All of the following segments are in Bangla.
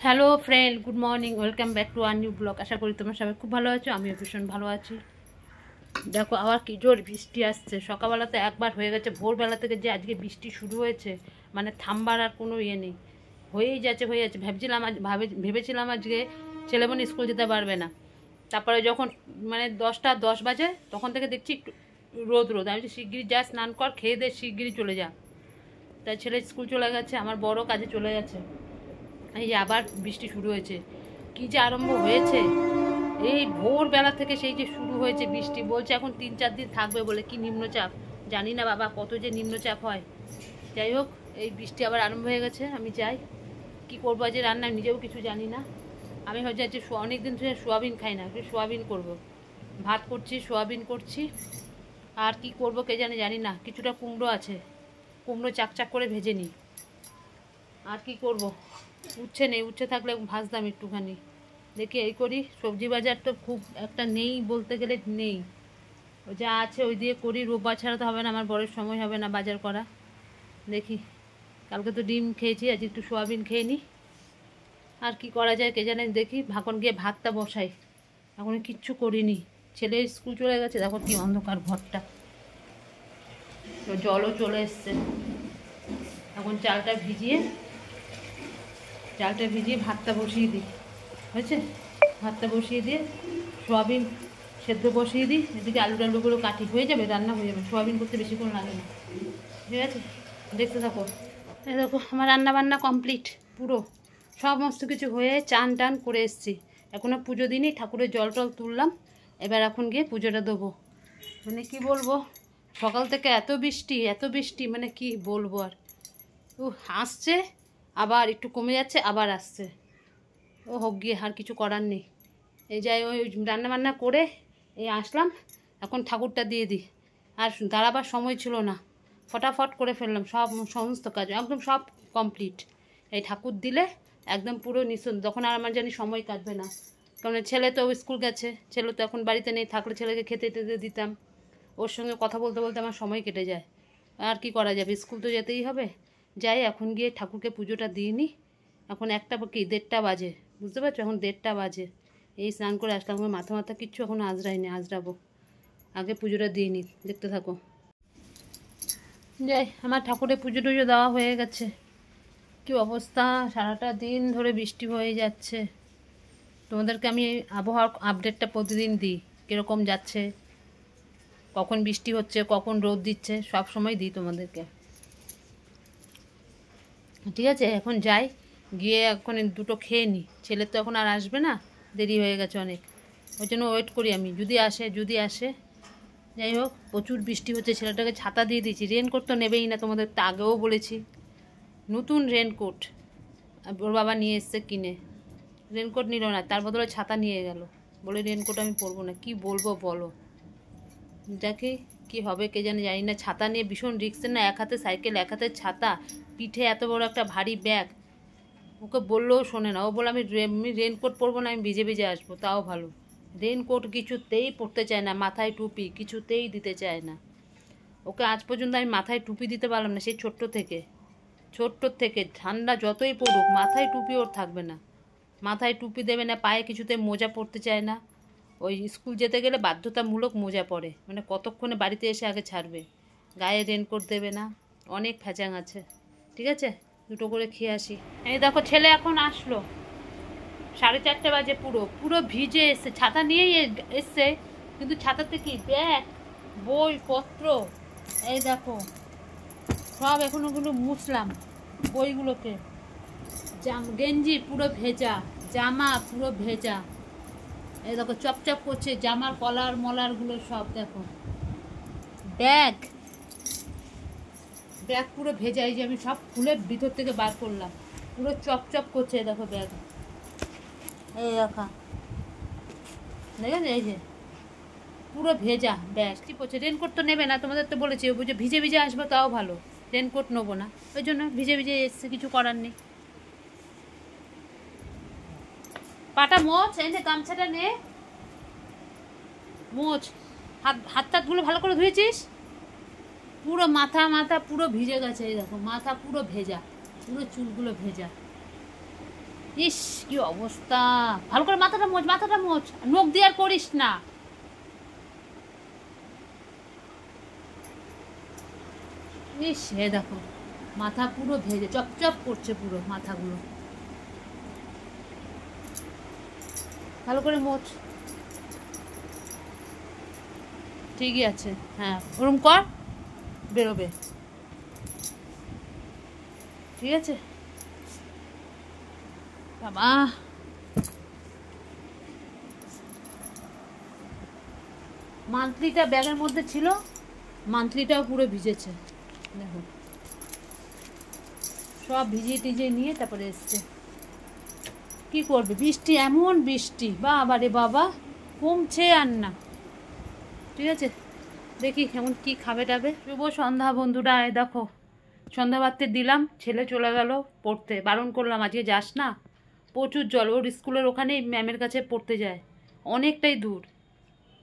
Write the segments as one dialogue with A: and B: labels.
A: Hello friend, good morning, welcome back to our new blog. আশা করি তোমরা সবাই খুব ভালো আছো, আমিও ভীষণ ভালো আছি। দেখো আবার কি জোর বৃষ্টি আসছে। সকালবেলা তো একবার হয়ে গেছে, ভোরবেলা থেকে যে আজকে বৃষ্টি শুরু হয়েছে, মানে থামবার আর কোনো ইয়ে নেই, হয়েই যাচ্ছে। ভেবেছিলাম আজকে ছেলেমন স্কুল যেতে পারবে না। তারপরে যখন মানে 10:10 বাজে তখন থেকে দেখছি একটু রোদ। আমি বলছি শিগগিরি যা, স্নান কর, খেয়ে দে, শিগগিরি চলে যা। তাই ছেলে স্কুল চলে গেছে, আমার বড় কাজে চলে গেছে। এই যে আবার বৃষ্টি শুরু হয়েছে, কি যে আরম্ভ হয়েছে এই ভোরবেলা থেকে, সেই যে শুরু হয়েছে বৃষ্টি। বলছে এখন 3-4 দিন থাকবে বলে, কি নিম্নচাপ জানি না বাবা, কত যে নিম্নচাপ হয়। যাই হোক, এই বৃষ্টি আবার আরম্ভ হয়ে গেছে। আমি যাই, কি করবো আজ রান্না নিজেও কিছু জানি না। আমি হচ্ছে আজকে অনেক দিন ধরে সোয়াবিন খাই না, একটু সোয়াবিন করবো। ভাত করছি, সোয়াবিন করছি, আর কি করব কে জানি না। কিছুটা কুমড়ো আছে, কুমড়ো চাকচাক করে ভেজে নিই। আর কি করব, উচ্ছে নেই, উচ্ছে থাকলে ভাজতাম একটুখানি। দেখি এই করি। সবজি বাজার তো খুব একটা নেই, বলতে গেলে নেই, যা আছে ওই দিয়ে করি। রোববার ছাড়া তো হবে না, আমার বড়ের সময় হবে না বাজার করা। দেখি, কালকে তো ডিম খেয়েছি, আজ একটু সোয়াবিন খেয়ে নিই। আর কি করা যায় কে জানে। দেখি ভাখন গিয়ে ভাতটা বসাই, এখন কিচ্ছু করিনি। ছেলে স্কুল চলে গেছে, দেখো কি অন্ধকার ঘরটা, তো জলও চলে এসছে। এখন চালটা ভিজিয়ে ভাতটা বসিয়ে দিই। হয়েছে, ভাতটা বসিয়ে দিয়ে সোয়াবিন সেদ্ধ বসিয়ে দিই। এদিকে আলু টালুগুলো কাটি, হয়ে যাবে, রান্না হয়ে যাবে। সোয়াবিন করতে বেশিক্ষণ লাগে না, ঠিক আছে। দেখতে থাকো। এই দেখো আমার রান্না বান্না কমপ্লিট পুরো, সমস্ত কিছু হয়ে চান টান করে এসছি। এখনও পুজো দিনই, ঠাকুরের জল টল তুললাম। এবার এখন গিয়ে পুজোটা দেবো। মানে কি বলবো, সকাল থেকে এত বৃষ্টি, মানে কি বলবো আর। আসছে, আবার একটু কমে যাচ্ছে, আবার আসছে। ও হোক গিয়ে, আর কিছু করার নেই। এই যাই, ওই রান্নাবান্না করে এই আসলাম, এখন ঠাকুরটা দিয়ে দিই। আর দাঁড়াবার সময় ছিল না, ফটাফট করে ফেললাম সমস্ত কাজ, একদম সব কমপ্লিট। এই ঠাকুর দিলে একদম পুরো নিঃসন্দ, তখন আর আমার জানি সময় কাটবে না। কারণ ছেলে তো স্কুল গেছে, ছেলে তো এখন বাড়িতে নেই, থাকলে ছেলেকে খেতে টেতে দিতাম, ওর সঙ্গে কথা বলতে বলতে আমার সময় কেটে যায়। আর কি করা যাবে, স্কুল তো যেতেই হবে। যাই, এখন গিয়ে ঠাকুরকে পুজোটা দিয়ে নিই। এখন 1:30 বাজে, বুঝতে পারছো, এখন 1:30 বাজে। এই স্নান করে আসলাম, আমার মাথা কিচ্ছু এখন আজরাইনি, আজরাবো। আগে পুজোটা দিয়ে নিই, দেখতে থাকো। যাই, আমার ঠাকুরের পুজো টুজো দেওয়া হয়ে গেছে। কি অবস্থা, সারাটা দিন ধরে বৃষ্টি হয়ে যাচ্ছে। তোমাদেরকে আমি আবহাওয়ার আপডেটটা প্রতিদিন দিই, কীরকম যাচ্ছে, কখন বৃষ্টি হচ্ছে, কখন রোদ দিচ্ছে, সব সময় দিই তোমাদেরকে, ঠিক আছে। এখন যাই, গিয়ে এখন দুটো খেয়ে নিই। ছেলে তো এখন আর আসবে না, দেরি হয়ে গেছে অনেক, ওই জন্য ওয়েট করি আমি, যদি আসে। যাই হোক, প্রচুর বৃষ্টি হচ্ছে, ছেলেটাকে ছাতা দিয়ে দিয়েছি। রেনকোট তো নেবেই না, তোমাদের তো আগেও বলেছি। নতুন রেনকোট ওর বাবা নিয়ে এসছে কিনে, রেনকোট নিল না, তার বদলে ছাতা নিয়ে গেল, বলে রেনকোট আমি পরবো না। কি বলবো বলো, দেখি কি হবে কে জানি না। ছাতা নিয়ে ভীষণ রিস্কের না, এক হাতে সাইকেল, এক হাতে ছাতা, পিঠে এত বড় একটা ভারী ব্যাগ। ওকে বললেও শোনে না, ও বলে আমি রেনকোট পরবো না, আমি ভিজে ভিজে আসবো। তাও ভালো, রেনকোট কিছুতেই পরতে চায় না, মাথায় টুপি কিছুতেই দিতে চায় না। ওকে আজ পর্যন্ত আমি মাথায় টুপি দিতে পারলাম না, সেই ছোট্ট থেকে। ঠান্ডা যতই পড়ুক, মাথায় টুপি ওর থাকবে না, মাথায় টুপি দেবে না, পায়ে কিছুতে মোজা পরতে চায় না। ওই স্কুল যেতে গেলে বাধ্যতামূলক মোজা পরে, মানে কতক্ষণে বাড়িতে এসে আগে ছাড়বে, গায়ে রেনকোট দেবে না। অনেক ফ্যাচাং আছে, ঠিক আছে। দুটো করে খেয়ে আসি। এই দেখো ছেলে এখন আসলো, 4:30 বাজে, পুরো ভিজে এসছে, ছাতা নিয়েই এসছে, কিন্তু ছাতাতে কি ব্যাগ, বই পত্র, এই দেখো সব এখন ওগুলো মুছলাম, বইগুলোকে। গেঞ্জি পুরো ভেজা, জামা পুরো ভেজা, এই দেখো চপচপ করছে জামার কলার মলারগুলো সব। দেখো ব্যাগ পুরো ভেজা, এই যে আমি সব খুলে ভিতর থেকে বার করলাম, পুরো চপচপ করছে। দেখো ব্যাগ, এই দেখা দেখেন, এই যে পুরো ভেজা ব্যাগ। কি করছে, রেনকোট তো নেবে না, তোমাদের তো বলেছি, বুঝে ভিজে ভিজে আসবে, তাও ভালো, রেনকোট নেবো না, ওই জন্য ভিজে ভিজে এসছে, কিছু করার নেই। পাটা মোচ, এই নে গামছাটা নে, মোচ, হাত টাতগুলো ভালো করে ধুয়েছিস? পুরো মাথা পুরো ভিজে গেছে, এই দেখো মাথা পুরো ভেজা, পুরো চুলগুলো ভেজা। ইস কি অবস্থা, ভালো করে মাথাটা মোচ, মাথাটা মোচ, নখ দিয়ে আর করিস না। ইস হে দেখো মাথা পুরো ভেজে চপচপ করছে পুরো মাথাগুলো, ভালো করে মোচ। ঠিকই আছে, হ্যাঁ ওরম কর, বেরোবে। ঠিক আছে বাবা, মান্থলিটা ব্যাগের মধ্যে ছিল, মান্থলিটাও পুরো ভিজেছে দেখো, সব ভিজিয়ে টিজিয়ে নিয়ে তারপরে এসছে। কি করবে, বৃষ্টি এমন বৃষ্টি, বাবা রে বাবা, কমছে আর না। ঠিক আছে দেখি কেমন কি খাবে টাবে। শুভ সন্ধ্যা বন্ধুরা, দেখো সন্ধ্যা বাড়তে দিলাম, ছেলে চলে গেল পড়তে, বারণ করলাম আজকে যাস না, প্রচুর জল, ওর স্কুলের ওখানেই ম্যামের কাছে পড়তে যায়, অনেকটাই দূর,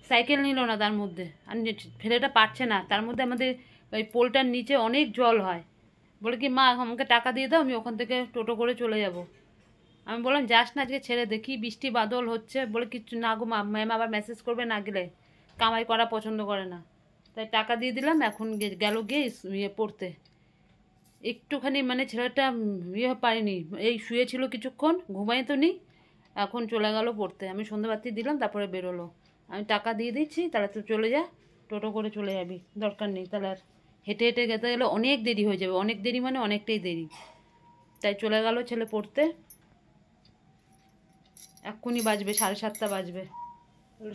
A: সাইকেল নিল না তার মধ্যে, আর ছেলেটা পারছে না, তার মধ্যে আমাদের ওই পোলটার নিচে অনেক জল হয়, বলে কি মা আমাকে টাকা দিয়ে দাও, আমি ওখান থেকে টোটো করে চলে যাব। আমি বললাম যাস না আজকে ছেড়ে, দেখি বৃষ্টি বাদল হচ্ছে, বলে কিচ্ছু না গো মা, ম্যাম আবার মেসেজ করবে না গেলে, কামাই করা পছন্দ করে না, তাই টাকা দিয়ে দিলাম, এখন গেল গিয়ে ইয়ে পড়তে। একটুখানি মানে ছেলেটা ইয়ে পারিনি, এই শুয়েছিল কিছুক্ষণ, ঘুমাই তো নি, এখন চলে গেল পড়তে। আমি সন্ধ্যাবাতি দিলাম তারপরে বেরোলো, আমি টাকা দিয়ে দিচ্ছি, তাহলে তো চলে যা, টোটো করে চলে যাবি, দরকার নেই, তাহলে আর হেঁটে হেঁটে যেতে গেলে অনেক দেরি হয়ে যাবে, অনেক দেরি মানে অনেকটাই দেরি, তাই চলে গেল ছেলে পড়তে। এক্ষুনি বাজবে 7:30 বাজবে,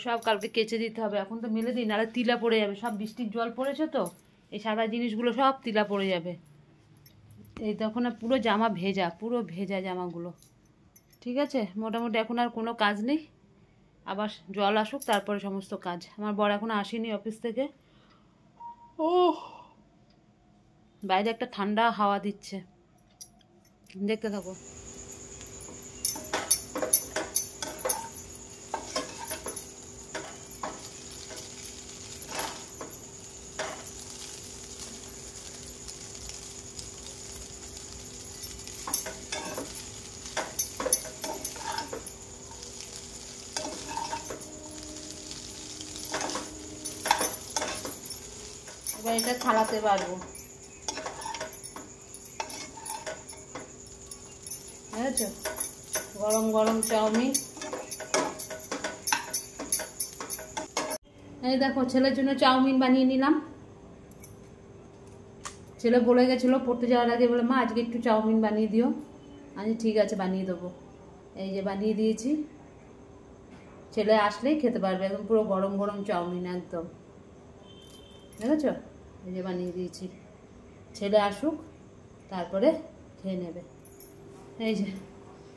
A: সব কালকে কেচে দিতে হবে, এখন তো মেলে দিই, নাহলে তিলা পড়ে যাবে, সব বৃষ্টির জল পড়েছে তো, এই সাদা জিনিসগুলো সব তিলা পড়ে যাবে। এই তখন পুরো জামা ভেজা, পুরো ভেজা জামাগুলো। ঠিক আছে মোটামুটি এখন আর কোনো কাজ নেই, আবার জল আসুক তারপরে সমস্ত কাজ। আমার বর এখনো আসেনি অফিস থেকে, ও বাইরে একটা ঠান্ডা হাওয়া দিচ্ছে, দেখতে থাকো। এবার এটা ছাড়াতে পারবো, বুঝেছো, গরম গরম চাউমিন। এই দেখো ছেলের জন্য চাউমিন বানিয়ে নিলাম, ছেলে বলে গেছিলো পড়তে যাওয়ার আগে, বলে মা আজকে একটু চাউমিন বানিয়ে দিও, আমি ঠিক আছে বানিয়ে দেবো, এই যে বানিয়ে দিয়েছি, ছেলে আসলেই খেতে পারবে, একদম পুরো গরম গরম চাউমিন একদম, দেখেছো, এই যে বানিয়ে দিয়েছি, ছেলে আসুক তারপরে খেয়ে নেবে। এই যে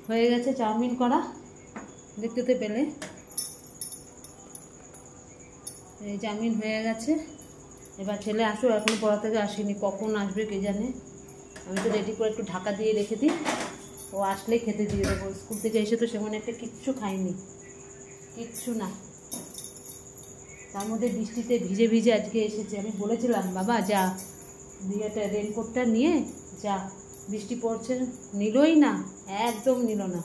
A: হয়ে গেছে চাউমিন করা, দেখতে তো পেলে, এই চাউমিন হয়ে গেছে। এবার ছেলে আসো, এখনো পড়া থেকে আসেনি, কখন আসবে কে জানে, আমি তো রেডি করে একটু ঢাকা দিয়ে রেখে দিই, ও আসলেই খেতে দিয়ে দেবো। স্কুল থেকে এসে তো সেমন একটা কিচ্ছু খাইনি, কিচ্ছু না, তার মধ্যে বৃষ্টিতে ভিজে ভিজে আজকে এসেছে। আমি বলেছিলাম বাবা যা ইয়েটা রেনকোটটা নিয়ে যা, বৃষ্টি পড়ছে, নিলই না, একদম নিল না,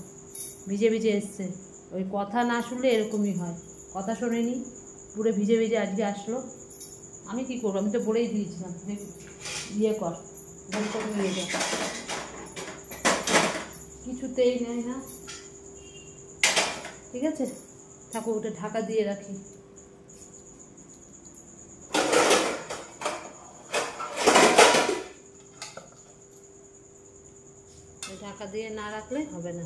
A: ভিজে ভিজে এসছে। ওই কথা না শুনলে এরকমই হয়, কথা শোনেনি, পুরো ভিজে ভিজে আজকে আসলো। আমি কি করবো, আমি তো বলেই দিয়েছিলাম ইয়ে কর, রেনকোট নিয়ে যা, কিছুতেই নেয় না। ঠিক আছে থাকো, ওটা ঢাকা দিয়ে রাখি। ঢাকা দিয়ে না রাখলে হবে না।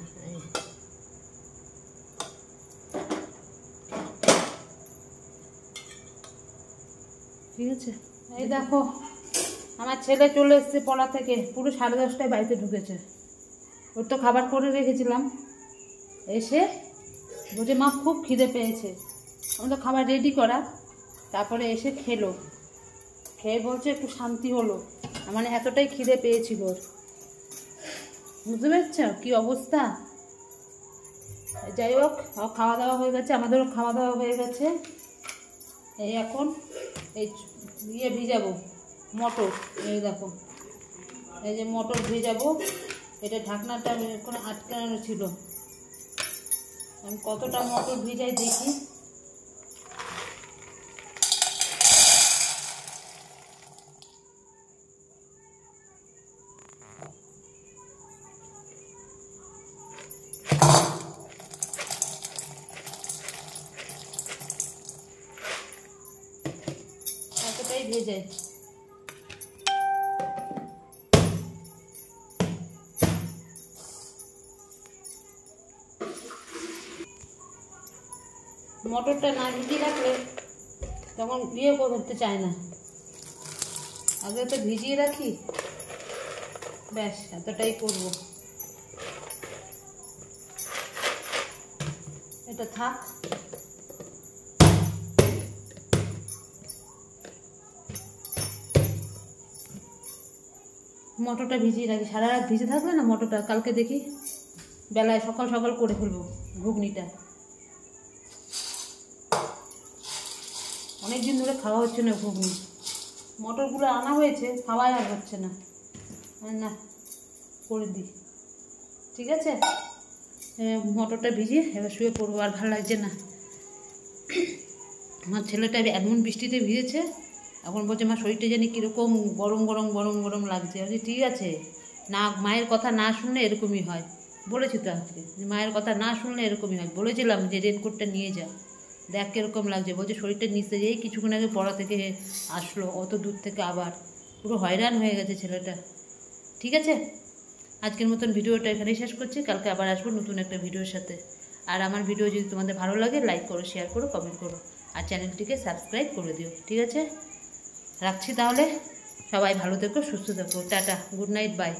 A: ঠিক আছে এই দেখো আমার ছেলে চলে এসছে পড়া থেকে, পুরো 10:30টায় বাড়িতে ঢুকেছে, ওর তো খাবার করে রেখেছিলাম, এসে বলছে মা খুব খিদে পেয়েছে, আমি তো খাবার রেডি করা, তারপরে এসে খেলো, খেয়ে বলছে একটু শান্তি হলো, মানে এতটাই খিদে পেয়েছিল ওর, বুঝতে পারছো কি অবস্থা। যাই হোক খাওয়া দাওয়া হয়ে গেছে, আমাদেরও খাওয়া দাওয়া হয়ে গেছে। এই এখন এই ইয়ে ভিজাবো মটর, এই দেখো এই যে মটর ভিজাবো, এটা ঢাকনাটা এখানে আটকানো ছিল। আমি কতটা মটর ভিজাই দেখি। এতটাই ভেজাই। মটরটা না ভিজিয়ে রাখলে তখন করতে চায় না। আগে তো ভিজিয়ে রাখি, ব্যাস এতটাই করব। এটা থাক। মটরটা ভিজিয়ে রাখি, সারা রাত ভিজে থাকবে না মটরটা, কালকে দেখি বেলায় সকাল সকাল করে ফেলবো ঘুগনিটা। অনেকদিন ধরে খাওয়া হচ্ছে না ঘুগনি, মটরগুলো আনা হয়েছে, খাওয়াই আর হচ্ছে না। না করে দিই, ঠিক আছে। মটরটা ভিজিয়ে এবার শুয়ে পড়বো, আর ভালো লাগছে না। আমার ছেলেটা এমন বৃষ্টিতে ভিজেছে, এখন বলছে মা শরীরটা জানি কীরকম গরম গরম গরম গরম লাগছে। আমি ঠিক আছে, না মায়ের কথা না শুনলে এরকমই হয়, বলেছি তো আজকে মায়ের কথা না শুনলে এরকমই হয়। বলেছিলাম যে রেনকোটটা নিয়ে যা, দেখ কীরকম লাগছে। বলছে শরীরটা নিচে, যেই কিছুক্ষণ আগে পড়া থেকে আসলো অত দূর থেকে, আবার পুরো হয়রান হয়ে গেছে ছেলেটা। ঠিক আছে, আজকের মতন ভিডিওটা এখানেই শেষ করছি। কালকে আবার আসবো নতুন একটা ভিডিওর সাথে। আর আমার ভিডিও যদি তোমাদের ভালো লাগে লাইক করো, শেয়ার করো, কমেন্ট করো, আর চ্যানেলটিকে সাবস্ক্রাইব করে দিও। ঠিক আছে, রাখছি তাহলে। সবাই ভালো থেকো, সুস্থ থেকো, টাটা, গুড নাইট, বাই।